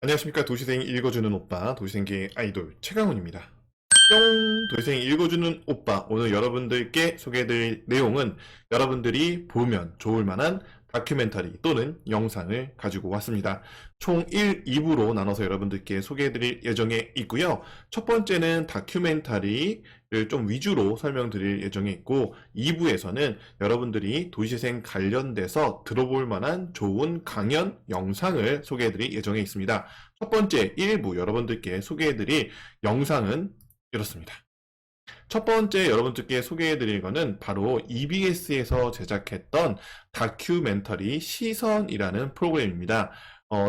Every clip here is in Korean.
안녕하십니까. 도시생 읽어주는 오빠, 도시생계의 아이돌 최강훈입니다. 뿅! 도시생 읽어주는 오빠, 오늘 여러분들께 소개해드릴 내용은 여러분들이 보면 좋을 만한 다큐멘터리 또는 영상을 가지고 왔습니다. 총 1, 2부로 나눠서 여러분들께 소개해드릴 예정에 있고요. 첫 번째는 다큐멘터리를 좀 위주로 설명드릴 예정에 있고, 2부에서는 여러분들이 도시생 관련돼서 들어볼 만한 좋은 강연 영상을 소개해드릴 예정에 있습니다. 첫 번째 1부 여러분들께 소개해드릴 영상은 이렇습니다. 첫 번째 여러분들께 소개해드릴 거는 바로 EBS에서 제작했던 다큐멘터리 시선이라는 프로그램입니다.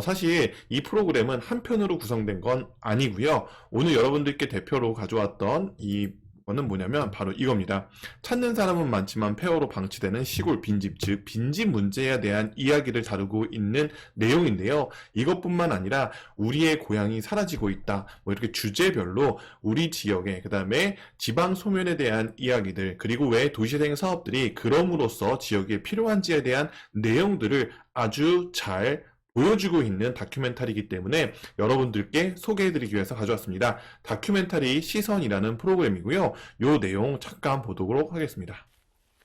사실 이 프로그램은 한 편으로 구성된 건 아니고요. 오늘 여러분들께 대표로 가져왔던 이거는 뭐냐면 바로 이겁니다. 찾는 사람은 많지만 폐허로 방치되는 시골 빈집, 즉 빈집 문제에 대한 이야기를 다루고 있는 내용인데요. 이것뿐만 아니라 우리의 고향이 사라지고 있다, 뭐 이렇게 주제별로 우리 지역에, 그 다음에 지방 소멸에 대한 이야기들, 그리고 왜 도시생 사업들이 그럼으로써 지역에 필요한지에 대한 내용들을 아주 잘 보여주고 있는 다큐멘터리이기 때문에 여러분들께 소개해드리기 위해서 가져왔습니다. 다큐멘터리 시선이라는 프로그램이고요. 요 내용 잠깐 보도록 하겠습니다.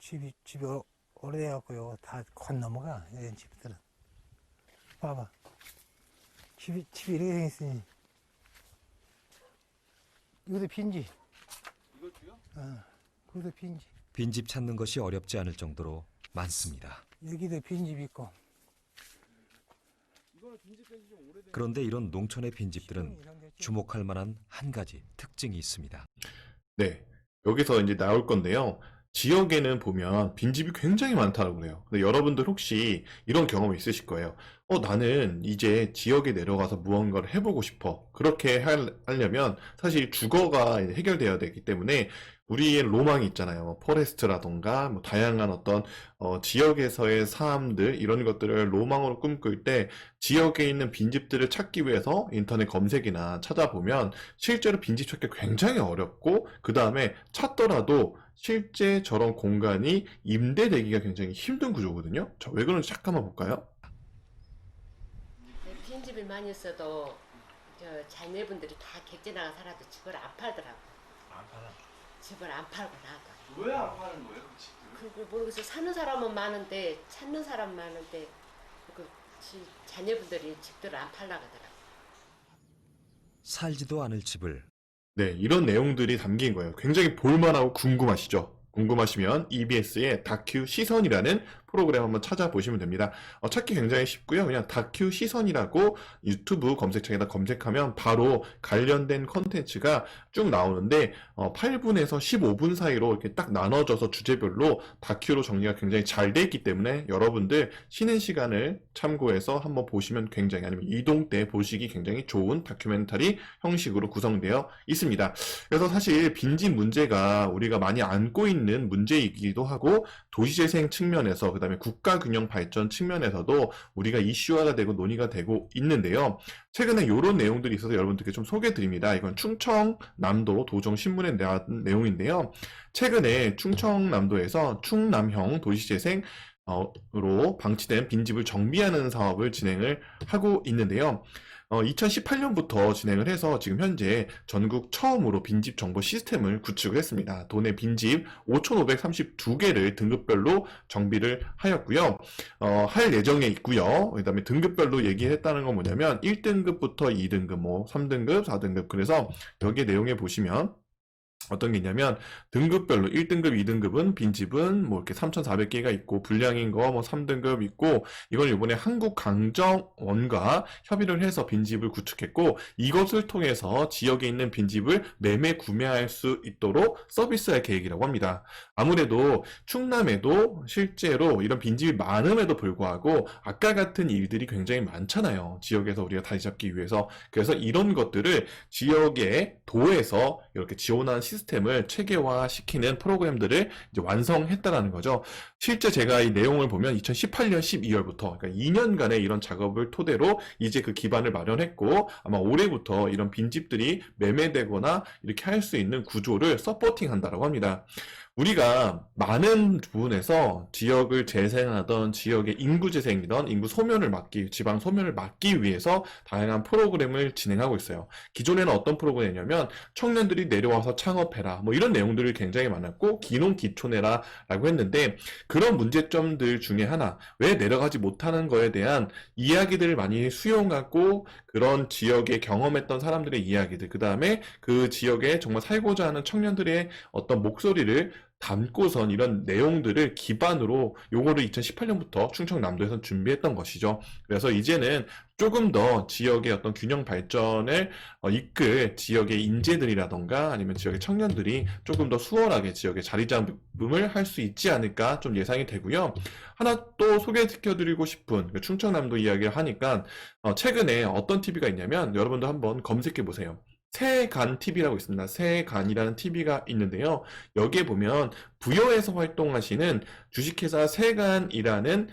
집이 오래돼갖고요. 다 건 넘어가, 이런 집들은. 봐봐. 집이 이렇게 생겼으니. 이것도 빈집. 이것도요? 그것도 빈집. 빈집 찾는 것이 어렵지 않을 정도로 많습니다. 여기도 빈집 있고. 그런데 이런 농촌의 빈집들은 주목할 만한 한 가지 특징이 있습니다. 네, 여기서 이제 나올 건데요. 지역에는 보면 빈집이 굉장히 많다고 그래요. 근데 여러분들 혹시 이런 경험 있으실 거예요. 나는 이제 지역에 내려가서 무언가를 해보고 싶어. 그렇게 하려면 사실 주거가 해결되어야 되기 때문에 우리의 로망이 있잖아요. 뭐 포레스트라던가 뭐 다양한 어떤 지역에서의 삶들, 이런 것들을 로망으로 꿈꿀 때 지역에 있는 빈집들을 찾기 위해서 인터넷 검색이나 찾아보면 실제로 빈집 찾기 굉장히 어렵고, 그 다음에 찾더라도 실제 저런 공간이 임대되기가 굉장히 힘든 구조거든요. 자, 왜 그런지 잠깐만 볼까요? 빈집이 많이 있어도 자녀분들이 다 객지 나가 살아도 집을 안 팔더라고. 안 팔아. 집을 안 팔고 나가. 왜 안 파는 거예요, 그 집들을? 그리고 모르겠어. 사는 사람은 많은데 찾는 사람 많은데 자녀분들이 집들을 안 팔라고 하더라고. 살지도 않을 집을 네, 이런 내용들이 담긴 거예요. 굉장히 볼만하고 궁금하시죠? 궁금하시면 EBS의 다큐 시선이라는 프로그램 한번 찾아보시면 됩니다. 찾기 굉장히 쉽고요. 그냥 다큐 시선이라고 유튜브 검색창에다 검색하면 바로 관련된 컨텐츠가 쭉 나오는데 8분에서 15분 사이로 이렇게 딱 나눠져서 주제별로 다큐로 정리가 굉장히 잘 돼 있기 때문에 여러분들 쉬는 시간을 참고해서 한번 보시면 굉장히, 아니면 이동 때 보시기 굉장히 좋은 다큐멘터리 형식으로 구성되어 있습니다. 그래서 사실 빈집 문제가 우리가 많이 안고 있는 문제이기도 하고, 도시재생 측면에서, 그 다음에 국가균형 발전 측면에서도 우리가 이슈화가 되고 논의가 되고 있는데요. 최근에 이런 내용들이 있어서 여러분들께 좀 소개해드립니다. 이건 충청남도 도정신문에 나온 내용인데요. 최근에 충청남도에서 충남형 도시재생 으로 방치된 빈집을 정비하는 사업을 진행을 하고 있는데요. 2018년부터 진행을 해서 지금 현재 전국 처음으로 빈집 정보 시스템을 구축을 했습니다. 도내 빈집 5,532개를 등급별로 정비를 하였고요. 할 예정에 있고요. 그 다음에 등급별로 얘기했다는 건 뭐냐면 1등급부터 2등급, 뭐 3등급, 4등급, 그래서 여기 내용에 보시면 어떤 게 있냐면 등급별로 1등급, 2등급은 빈집은 뭐 이렇게 3,400개가 있고, 불량인 거 뭐 3등급 있고, 이걸 이번에 한국강정원과 협의를 해서 빈집을 구축했고, 이것을 통해서 지역에 있는 빈집을 매매 구매할 수 있도록 서비스할 계획이라고 합니다. 아무래도 충남에도 실제로 이런 빈집이 많음에도 불구하고 아까 같은 일들이 굉장히 많잖아요. 지역에서 우리가 다시 잡기 위해서. 그래서 이런 것들을 지역의 도에서 이렇게 지원하는 시스템을 체계화시키는 프로그램들을 이제 완성했다라는 거죠. 실제 제가 이 내용을 보면 2018년 12월부터, 그러니까 2년간의 이런 작업을 토대로 이제 그 기반을 마련했고, 아마 올해부터 이런 빈집들이 매매되거나 이렇게 할 수 있는 구조를 서포팅한다라고 합니다. 우리가 많은 부분에서 지역을 재생하던 지역의 인구 재생이던 인구 소멸을 지방 소멸을 막기 위해서 다양한 프로그램을 진행하고 있어요. 기존에는 어떤 프로그램이냐면 청년들이 내려와서 창업해라 뭐 이런 내용들이 굉장히 많았고 기농 기촌해라 라고 했는데 그런 문제점들 중에 하나 왜 내려가지 못하는 거에 대한 이야기들을 많이 수용하고 그런 지역에 경험했던 사람들의 이야기들 그 다음에 그 지역에 정말 살고자 하는 청년들의 어떤 목소리를 담고선 이런 내용들을 기반으로 요거를 2018년부터 충청남도에서 준비했던 것이죠. 그래서 이제는 조금 더 지역의 어떤 균형 발전을 이끌 지역의 인재들이라던가 아니면 지역의 청년들이 조금 더 수월하게 지역에 자리 잡음을 할 수 있지 않을까 좀 예상이 되고요. 하나 또 소개시켜드리고 싶은 충청남도 이야기를 하니까 최근에 어떤 TV가 있냐면 여러분도 한번 검색해 보세요. 세간 TV라고 있습니다. 세간이라는 TV가 있는데요. 여기에 보면 부여에서 활동하시는 주식회사 세간이라는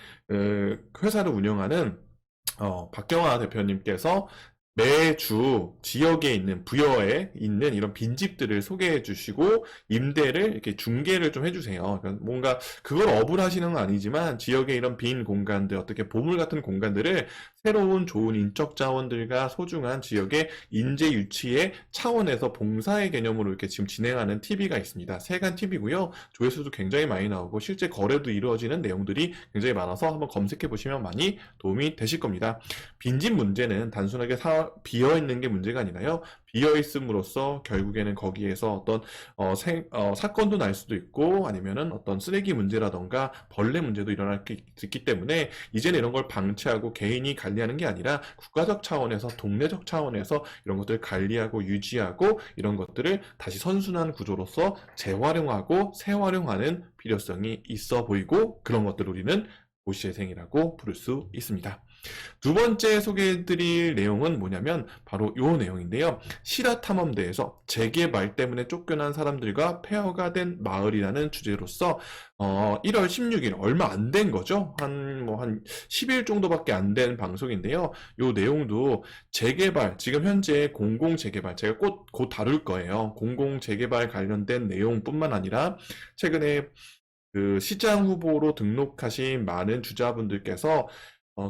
회사를 운영하는 박경화 대표님께서 매주 지역에 있는 부여에 있는 이런 빈집들을 소개해 주시고 임대를 이렇게 중개를 좀 해주세요. 그러니까 뭔가 그걸 업을 하시는 건 아니지만 지역의 이런 빈 공간들 어떻게 보물 같은 공간들을 새로운 좋은 인적 자원들과 소중한 지역의 인재 유치의 차원에서 봉사의 개념으로 이렇게 지금 진행하는 TV가 있습니다. 세간 TV고요. 조회수도 굉장히 많이 나오고 실제 거래도 이루어지는 내용들이 굉장히 많아서 한번 검색해 보시면 많이 도움이 되실 겁니다. 빈집 문제는 단순하게 비어 있는 게 문제가 아니라요. 비어 있음으로써 결국에는 거기에서 어떤 사건도 날 수도 있고 아니면은 어떤 쓰레기 문제라던가 벌레 문제도 일어날 수 있기 때문에 이제는 이런 걸 방치하고 개인이 관리하는 게 아니라 국가적 차원에서 동네적 차원에서 이런 것들을 관리하고 유지하고 이런 것들을 다시 선순환 구조로서 재활용하고 재활용하는 필요성이 있어 보이고 그런 것들을 우리는 도시재생이라고 부를 수 있습니다. 두 번째 소개해드릴 내용은 뭐냐면 바로 이 내용인데요. 실화탐험대에서 재개발 때문에 쫓겨난 사람들과 폐허가 된 마을이라는 주제로서 1월 16일 얼마 안 된 거죠. 한 10일 정도밖에 안 된 방송인데요. 이 내용도 재개발, 지금 현재 공공재개발, 제가 곧 다룰 거예요. 공공재개발 관련된 내용뿐만 아니라 최근에 그 시장 후보로 등록하신 많은 주자분들께서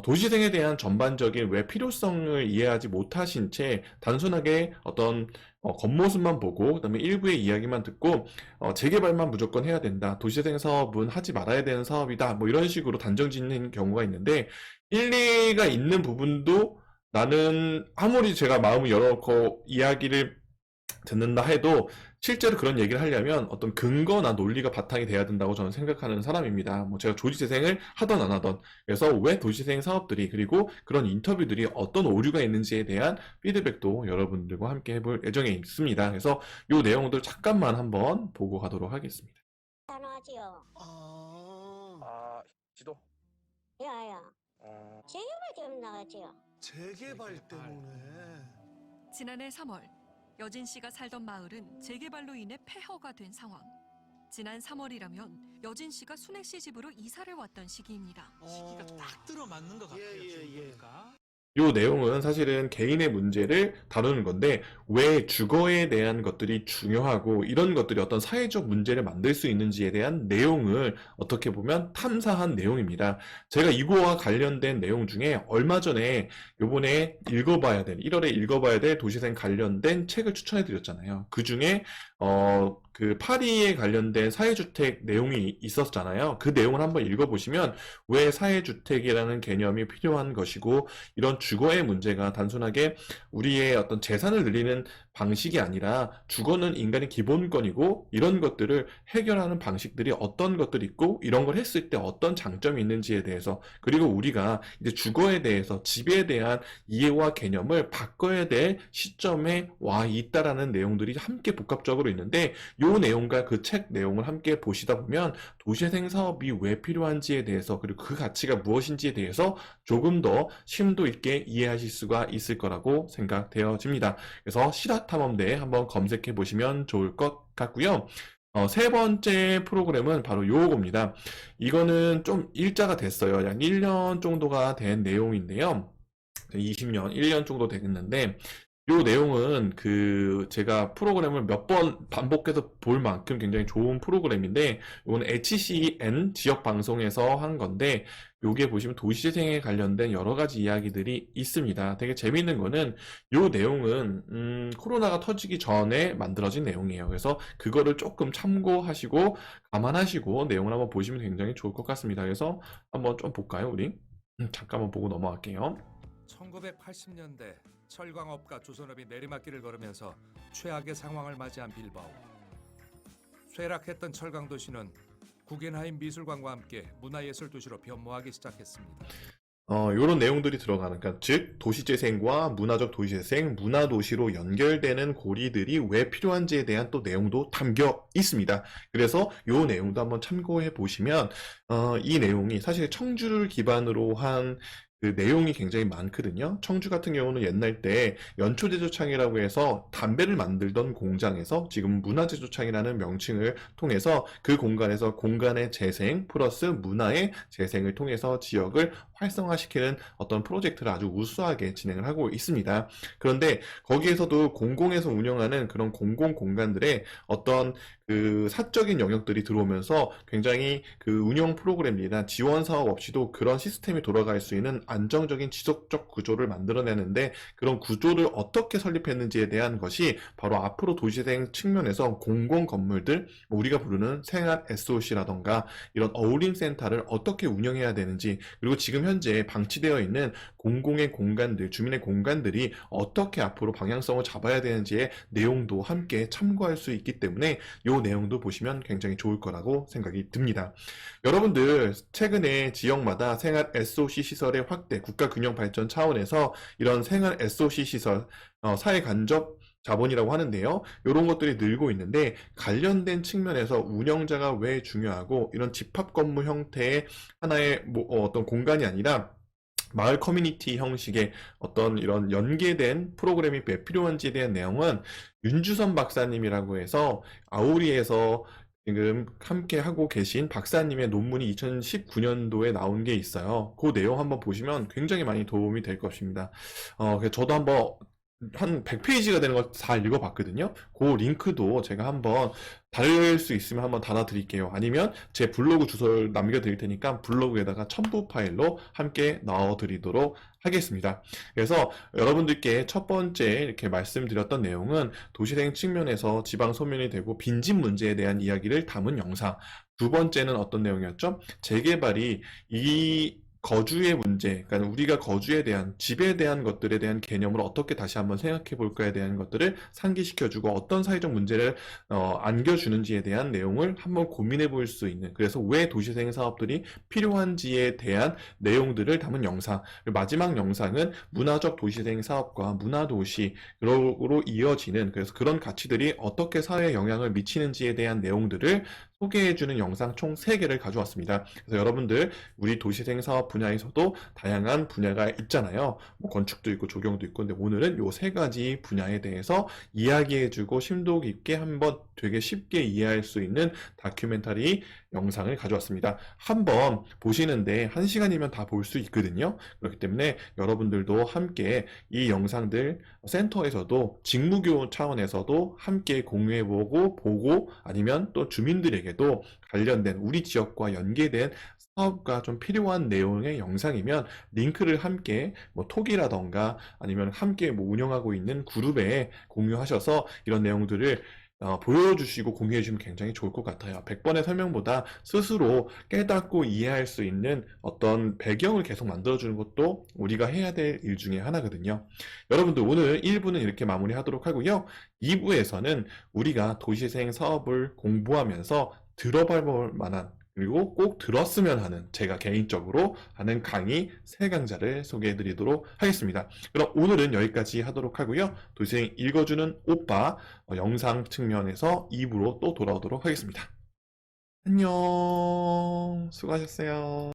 도시재생에 대한 전반적인 왜 필요성을 이해하지 못하신 채 단순하게 어떤 겉모습만 보고 그다음에 일부의 이야기만 듣고 재개발만 무조건 해야 된다. 도시재생 사업은 하지 말아야 되는 사업이다. 뭐 이런 식으로 단정 짓는 경우가 있는데 일리가 있는 부분도 나는 아무리 제가 마음을 열어놓고 이야기를 듣는다 해도 실제로 그런 얘기를 하려면 어떤 근거나 논리가 바탕이 돼야 된다고 저는 생각하는 사람입니다. 뭐 제가 도시재생을 하던 안 하던 그래서 왜 도시재생 사업들이 그리고 그런 인터뷰들이 어떤 오류가 있는지에 대한 피드백도 여러분들과 함께 해볼 예정에 있습니다. 그래서 이 내용들 잠깐만 한번 보고 가도록 하겠습니다. 하지요. 지도. 야야. 재개발 좀 나가지요. 재개발 때문에. 지난해 3월 여진 씨가 살던 마을은 재개발로 인해 폐허가 된 상황. 지난 3월이라면 여진 씨가 순애 씨 집으로 이사를 왔던 시기입니다. 시기가 딱 들어맞는 것 같아요. 지금 보니까. 이 내용은 사실은 개인의 문제를 다루는 건데 왜 주거에 대한 것들이 중요하고 이런 것들이 어떤 사회적 문제를 만들 수 있는지에 대한 내용을 어떻게 보면 탐사한 내용입니다. 제가 이거와 관련된 내용 중에 얼마 전에 요번에 1월에 읽어봐야 될 도시생 관련된 책을 추천해 드렸잖아요. 그 중에 그 파리에 관련된 사회주택 내용이 있었잖아요. 그 내용을 한번 읽어보시면 왜 사회주택이라는 개념이 필요한 것이고 이런 주거의 문제가 단순하게 우리의 어떤 재산을 늘리는 방식이 아니라 주거는 인간의 기본권이고 이런 것들을 해결하는 방식들이 어떤 것들이 있고 이런 걸 했을 때 어떤 장점이 있는지에 대해서 그리고 우리가 이제 주거에 대해서 집에 대한 이해와 개념을 바꿔야 될 시점에 와 있다라는 내용들이 함께 복합적으로 있는데 이 내용과 그 책 내용을 함께 보시다 보면 도시재생 사업이 왜 필요한지에 대해서 그리고 그 가치가 무엇인지에 대해서 조금 더 심도 있게 이해하실 수가 있을 거라고 생각되어집니다. 그래서 실화탐험대 한번 검색해 보시면 좋을 것 같고요. 세 번째 프로그램은 바로 요겁니다. 이거는 좀 일자가 됐어요. 약 1년 정도가 된 내용인데요. 20년, 1년 정도 됐는데 요 내용은 제가 프로그램을 몇 번 반복해서 볼 만큼 굉장히 좋은 프로그램인데, 이거는 HCN 지역 방송에서 한 건데, 요게 보시면 도시재생에 관련된 여러 가지 이야기들이 있습니다. 되게 재밌는 거는 요 내용은 코로나가 터지기 전에 만들어진 내용이에요. 그래서 그거를 조금 참고하시고 감안하시고 내용을 한번 보시면 굉장히 좋을 것 같습니다. 그래서 한번 좀 볼까요, 우리? 잠깐만 보고 넘어갈게요. 1980년대 철광업과 조선업이 내리막길을 걸으면서 최악의 상황을 맞이한 빌바오. 쇠락했던 철강 도시는 구겐하임 미술관과 함께 문화예술 도시로 변모하기 시작했습니다. 요런 내용들이 들어가는, 그러니까 즉 도시재생과 문화적 도시재생, 문화도시로 연결되는 고리들이 왜 필요한지에 대한 또 내용도 담겨 있습니다. 그래서 요 내용도 한번 참고해 보시면 이 내용이 사실 청주를 기반으로 한 그 내용이 굉장히 많거든요. 청주 같은 경우는 옛날 때 연초제조창이라고 해서 담배를 만들던 공장에서 지금 문화제조창이라는 명칭을 통해서 그 공간에서 공간의 재생 플러스 문화의 재생을 통해서 지역을 활성화시키는 어떤 프로젝트를 아주 우수하게 진행을 하고 있습니다. 그런데 거기에서도 공공에서 운영하는 그런 공공 공간들의 어떤 그 사적인 영역들이 들어오면서 굉장히 그 운영 프로그램이나 지원 사업 없이도 그런 시스템이 돌아갈 수 있는 안정적인 지속적 구조를 만들어내는데, 그런 구조를 어떻게 설립했는지에 대한 것이 바로 앞으로 도시재생 측면에서 공공 건물들, 우리가 부르는 생활 SOC라던가 이런 어울림센터를 어떻게 운영해야 되는지, 그리고 지금 현재 방치되어 있는 공공의 공간들, 주민의 공간들이 어떻게 앞으로 방향성을 잡아야 되는지의 내용도 함께 참고할 수 있기 때문에 이 내용도 보시면 굉장히 좋을 거라고 생각이 듭니다. 여러분들 최근에 지역마다 생활 SOC 시설의 확대, 국가 균형 발전 차원에서 이런 생활 SOC 시설, 사회 간접 자본이라고 하는데요. 이런 것들이 늘고 있는데, 관련된 측면에서 운영자가 왜 중요하고, 이런 집합 건물 형태의 하나의 어떤 공간이 아니라 마을 커뮤니티 형식의 어떤 이런 연계된 프로그램이 왜 필요한지에 대한 내용은 윤주선 박사님이라고 해서 아우리에서 지금 함께 하고 계신 박사님의 논문이 2019년도에 나온 게 있어요. 그 내용 한번 보시면 굉장히 많이 도움이 될 것입니다. 그래서 저도 한번 한 100페이지가 되는 걸 다 읽어봤거든요. 그 링크도 제가 한번 달릴 수 있으면 한번 달아드릴게요. 아니면 제 블로그 주소를 남겨드릴 테니까 블로그에다가 첨부 파일로 함께 넣어드리도록 하겠습니다. 그래서 여러분들께 첫 번째 이렇게 말씀드렸던 내용은 도시재생 측면에서 지방 소멸이 되고 빈집 문제에 대한 이야기를 담은 영상. 두 번째는 어떤 내용이었죠? 재개발이 이 거주의 문제, 그러니까 우리가 거주에 대한, 집에 대한 것들에 대한 개념을 어떻게 다시 한번 생각해 볼까에 대한 것들을 상기시켜주고 어떤 사회적 문제를 안겨주는지에 대한 내용을 한번 고민해 볼 수 있는, 그래서 왜 도시재생 사업들이 필요한지에 대한 내용들을 담은 영상. 마지막 영상은 문화적 도시재생 사업과 문화도시로 이어지는, 그래서 그런 가치들이 어떻게 사회에 영향을 미치는지에 대한 내용들을 소개해주는 영상 총 3개를 가져왔습니다. 그래서 여러분들 우리 도시재생 사업 분야에서도 다양한 분야가 있잖아요. 뭐 건축도 있고 조경도 있고, 근데 오늘은 요 3가지 분야에 대해서 이야기해주고 심도 깊게 한번 되게 쉽게 이해할 수 있는 다큐멘터리 영상을 가져왔습니다. 한번 보시는데 1시간이면 다 볼 수 있거든요. 그렇기 때문에 여러분들도 함께 이 영상들 센터에서도 직무교육 차원에서도 함께 공유해보고 보고, 아니면 또 주민들에게도 관련된 우리 지역과 연계된 사업과 좀 필요한 내용의 영상이면 링크를 함께 뭐 톡이라던가 아니면 함께 뭐 운영하고 있는 그룹에 공유하셔서 이런 내용들을 보여주시고 공유해주시면 굉장히 좋을 것 같아요. 100번의 설명보다 스스로 깨닫고 이해할 수 있는 어떤 배경을 계속 만들어주는 것도 우리가 해야 될 일 중에 하나거든요. 여러분들 오늘 1부는 이렇게 마무리하도록 하고요. 2부에서는 우리가 도시재생 사업을 공부하면서 들어볼 만한, 그리고 꼭 들었으면 하는, 제가 개인적으로 하는 강의 3강좌를 소개해 드리도록 하겠습니다. 그럼 오늘은 여기까지 하도록 하고요. 도시재생 읽어주는 오빠 영상 측면에서 2부로 또 돌아오도록 하겠습니다. 안녕. 수고하셨어요.